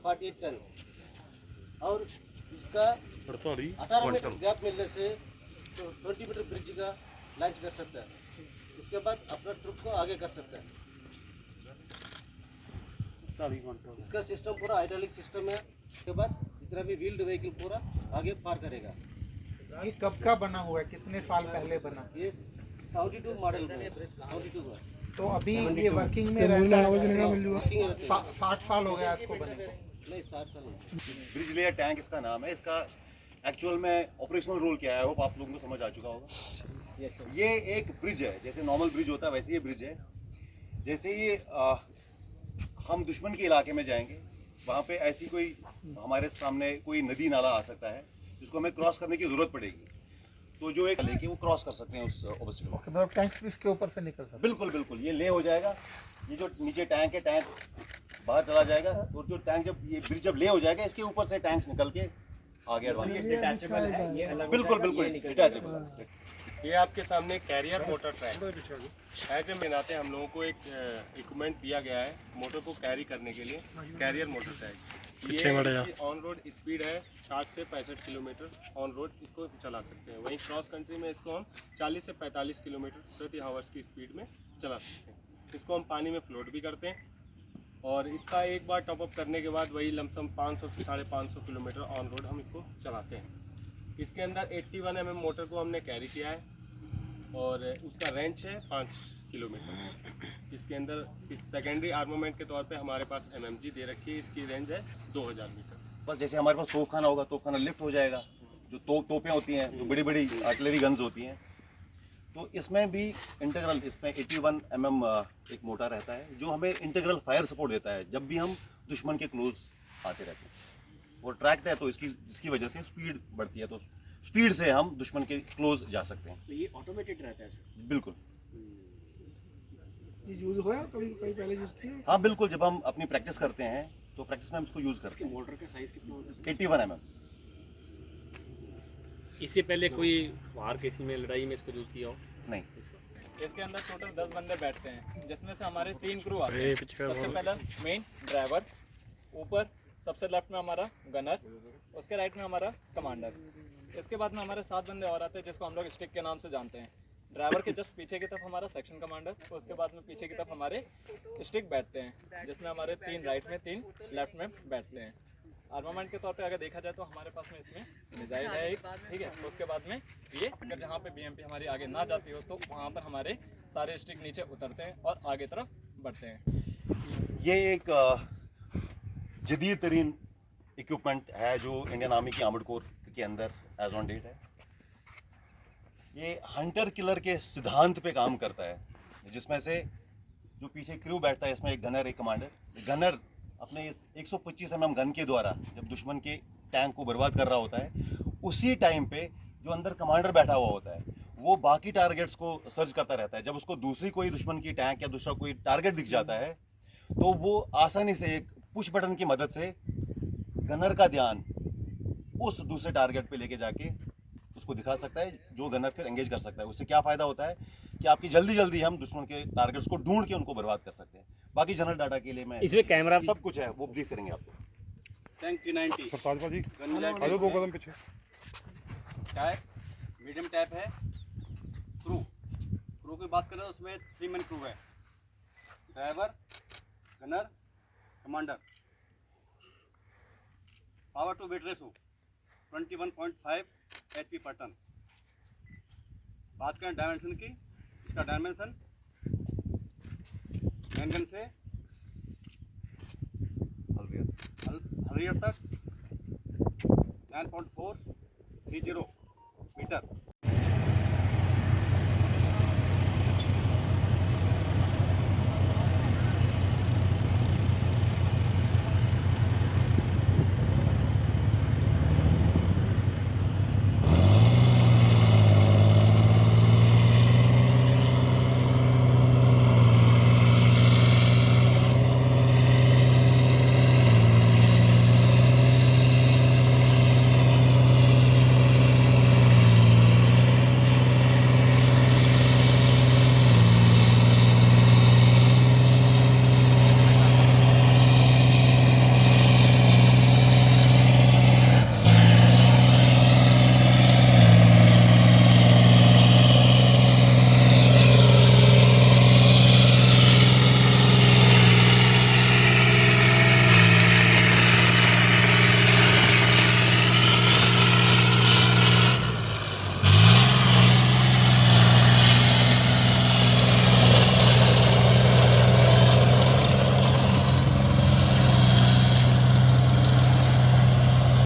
48 ton और इसका 18 metre gap मिलने से तो 20 मीटर ब्रिज का लॉन्च कर सकता है। उसके बाद अपना ट्रिप को आगे कर सकता है। इसका सिस्टम पूरा हाइड्रोलिक सिस्टम है। उसके बाद जितना भी व्हील्ड व्हीकल पूरा आगे पार करेगा। ये कब का बना हुआ है, कितने साल पहले बना? ये 72 मॉडल में 72 में। तो अभी ये वर्किंग में रहता है? 60 साल हो गया इसको बने को? नहीं 60 साल नहीं। ब्रिज लेयर टैंक इसका नाम है। इसका एक्चुअल में ऑपरेशनल रोल क्या है वो आप लोगों को समझ आ चुका होगा। ये एक ब्रिज है, जैसे नॉर्मल ब्रिज होता है वैसे ये ब्रिज है। जैसे ये हम दुश्मन के इलाके में जाएंगे, वहाँ पे ऐसी कोई हमारे सामने कोई नदी नाला आ सकता है जिसको हमें क्रॉस करने की ज़रूरत पड़ेगी, तो जो एक लेके वो क्रॉस कर सकते हैं उस ऑब्स्टिकल को। मतलब टैंक्स इसके ऊपर से निकल सकते हैं? बिल्कुल बिल्कुल, ये ले हो जाएगा। ये जो नीचे टैंक है, टैंक बाहर चला जाएगा और जो टैंक जब ये ब्रिज जब ले हो जाएगा, इसके ऊपर से टैंक्स निकल के आगे एडवांस। डिटैचेबल है ये, अलग बिल्कुल बिल्कुल डिटैचेबल। ये आपके सामने कैरियर मोटर ट्रैक है। जब बनाते हैं हम लोगों को एक इक्विपमेंट दिया गया है मोटर को कैरी करने के लिए, कैरियर मोटर ट्रैक। ये ऑन रोड स्पीड है 60 से 65 किलोमीटर ऑन रोड इसको चला सकते हैं। वहीं क्रॉस कंट्री में इसको हम 40 से 45 किलोमीटर प्रति आवर्स की स्पीड में चला सकते हैं। इसको हम पानी में फ्लोट भी करते हैं और इसका एक बार टॉपअप करने के बाद वही लमसम 500 से 550 किलोमीटर ऑन रोड हम इसको चलाते हैं। इसके अंदर 81 mm मोटर को हमने कैरी किया है और उसका रेंज है 5 किलोमीटर। इसके अंदर इस सेकेंडरी आर्मामेंट के तौर पे हमारे पास MMG दे रखी है। इसकी रेंज है 2000 मीटर। बस जैसे हमारे पास तोपखाना होगा, तोपखाना लिफ्ट हो जाएगा। जो तोपें होती हैं, जो बड़ी बड़ी आर्टिलरी गन्स होती हैं, तो इसमें भी इंटीग्रल, इसमें 81 mm एक मोटर रहता है जो हमें इंटीग्रल फायर सपोर्ट देता है जब भी हम दुश्मन के क्लोज आते रहते हैं। और ट्रैक्ड है तो इसकी वजह से स्पीड बढ़ती है, तो स्पीड से हम दुश्मन के क्लोज जा सकते हैं। तो ये ऑटोमेटेड रहता है सर? बिल्कुल। ये यूज हुआ कभी पहले यूज किया? हाँ बिल्कुल, जब हम अपनी प्रैक्टिस करते हैं तो प्रैक्टिस में हम इसको यूज़ करते हैं। मोटर का साइज कितना होता है? 81 mm। इससे पहले कोई बाहर किसी में लड़ाई में इसको यूज़ किया हो? नहीं। इसके अंदर टोटल 10 बंदे बैठते हैं, जिसमें से हमारे 3 क्रू आते हैं। सबसे पहला मेन ड्राइवर, ऊपर सबसे लेफ्ट में हमारा गनर, उसके राइट में हमारा कमांडर। इसके बाद में हमारे 7 बंदे और आते हैं जिसको हम लोग स्टिक के नाम से जानते हैं। ड्राइवर के जस्ट पीछे की तरफ हमारा सेक्शन कमांडर, उसके बाद में पीछे की तरफ हमारे स्टिक बैठते हैं, जिसमें हमारे 3 राइट में 3 लेफ्ट में बैठते हैं। आर्मामेंट के तौर पे अगर देखा जाए तो हमारे पास में इसमें मिसाइल है एक, ठीक है। तो उसके बाद में ये अगर जहाँ पे BMP हमारी आगे ना जाती हो तो वहाँ पर हमारे सारे स्टिक नीचे उतरते हैं और आगे तरफ बढ़ते हैं। ये एक जदीद तरीन इक्विपमेंट है जो इंडियन आर्मी की आर्मर्ड कोर के अंदर एज ऑन डेट है। ये हंटर किलर के सिद्धांत पे काम करता है, जिसमें से जो पीछे क्रू बैठता है, इसमें एक गनर, एक कमांडर। गनर अपने 125 mm गन के द्वारा जब दुश्मन के टैंक को बर्बाद कर रहा होता है, उसी टाइम पे जो अंदर कमांडर बैठा हुआ होता है वो बाकी टारगेट्स को सर्च करता रहता है। जब उसको दूसरी कोई दुश्मन की टैंक या दूसरा कोई टारगेट दिख जाता है तो वो आसानी से एक पुश बटन की मदद से गनर का ध्यान उस दूसरे टारगेट पे लेके जाके उसको दिखा सकता है, जो गनर फिर एंगेज कर सकता है। उससे क्या फ़ायदा होता है कि आपकी जल्दी हम दुश्मन के टारगेट्स को ढूंढ के उनको बर्बाद कर सकते हैं। बाकी जनरल डाटा के लिए मैं इसमें कैमरा सब कुछ है, वो ब्रीफ करेंगे आपको। टैंक T90 सरताज भाजी गन जैक आ जाओ 2 कदम पीछे। टैप मीडियम टैप है। क्रू की बात करें तो उसमें 3 मैन क्रू है, driver, gunner, commander. Power to weight ratio 21.5 HP पर टन। बात करें डायमेंशन की, इसका डायमेंशन मेन गन से हरियर तक 9.430 मीटर।